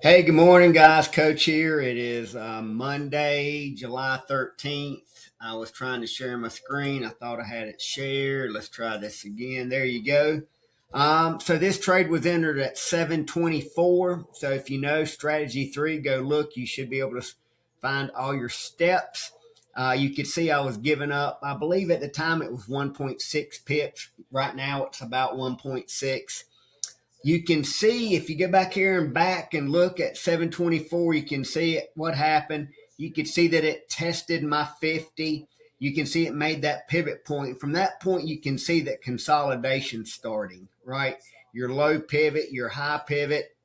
Hey, good morning, guys. Coach here. It is Monday, July 13th. I was trying to share my screen. I thought I had it shared. Let's try this again. There you go. So this trade was entered at 724. So if you know strategy 3, go look. You should be able to find all your steps. You could see I was giving up. I believe at the time it was 1.6 pips. Right now it's about 1.6. You can see if you go back here and back and look at 724, you can see what happened. You can see that it tested my 50. You can see it made that pivot point. From that point, you can see that consolidation starting, right? Your low pivot, your high pivot,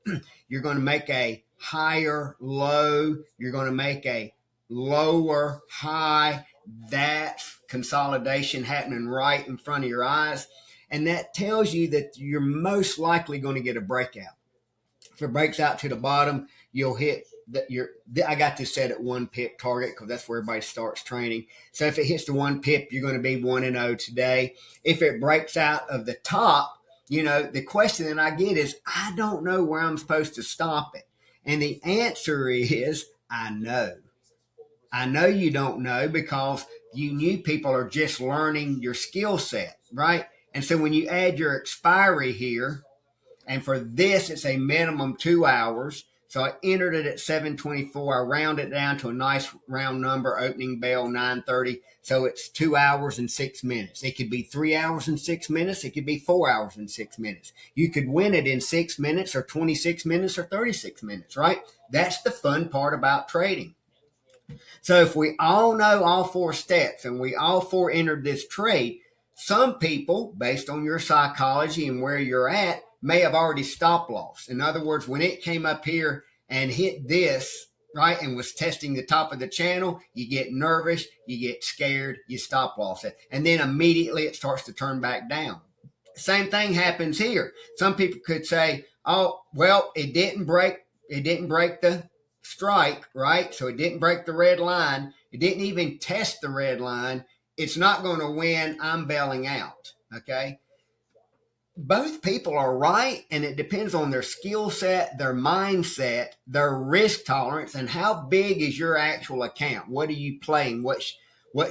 you're going to make a higher low. You're going to make a lower high. That's consolidation happening right in front of your eyes. And that tells you that you're most likely going to get a breakout. If it breaks out to the bottom, you'll hit I got this set at 1 pip target because that's where everybody starts training. So if it hits the 1 pip, you're going to be 1-0 today. If it breaks out of the top, the question that I get is, I don't know where I'm supposed to stop it. And the answer is, I know. I know you don't know because you new people are just learning your skill set, right? And so when you add your expiry here, and for this, it's a minimum 2 hours. So I entered it at 724. I rounded it down to a nice round number, opening bell 9:30. So it's 2 hours and 6 minutes. It could be 3 hours and 6 minutes. It could be 4 hours and 6 minutes. You could win it in 6 minutes or 26 minutes or 36 minutes, right? That's the fun part about trading. So if we all know all 4 steps and we all 4 entered this trade, some people, based on your psychology and where you're at, may have already stop loss. In other words, when it came up here and hit this, right, and was testing the top of the channel, you get nervous, you get scared, you stop loss it. And then immediately it starts to turn back down. Same thing happens here. Some people could say, oh, well, it didn't break the strike, right? So it didn't break the red line. It didn't even test the red line. It's not going to win. I'm bailing out. Okay. Both people are right, and it depends on their skill set, their mindset, their risk tolerance, and how big is your actual account. What are you playing? What's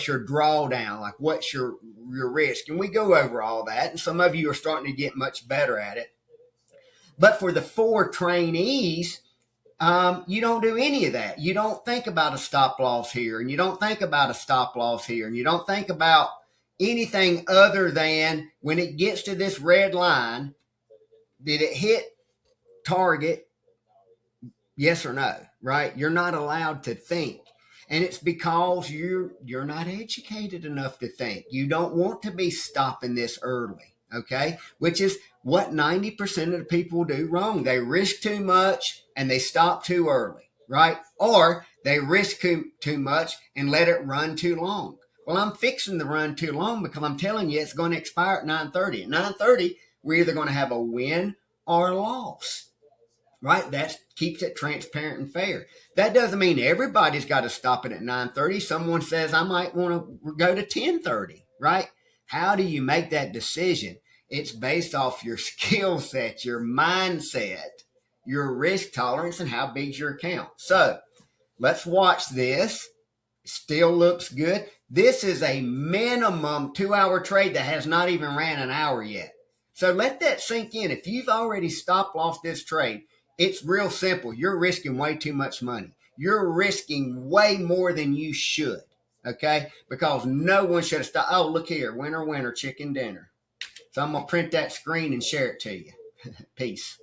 your drawdown? Like, what's your risk? And we go over all that, and some of you are starting to get much better at it. But for the 4 trainees, you don't do any of that. You don't think about a stop loss here, and you don't think about a stop loss here, and you don't think about anything other than when it gets to this red line, did it hit target? Yes or no, right? You're not allowed to think. And it's because you're not educated enough to think. You don't want to be stopping this early, okay? Which is what 90% of the people do wrong. They risk too much and they stop too early, right? Or they risk too much and let it run too long. Well, I'm fixing to run too long because I'm telling you it's going to expire at 9:30. At 9:30, we're either going to have a win or a loss, right? That keeps it transparent and fair. That doesn't mean everybody's got to stop it at 9:30. Someone says, I might want to go to 10:30, right? How do you make that decision? It's based off your skill set, your mindset, your risk tolerance, and how big's your account. So let's watch this. Still looks good. This is a minimum 2-hour trade that has not even ran an hour yet. So let that sink in. If you've already stop lost this trade, it's real simple. You're risking way too much money. You're risking way more than you should, okay? Because no one should have stopped. Oh, look here, winner, winner, chicken dinner. So I'm going to print that screen and share it to you. Peace.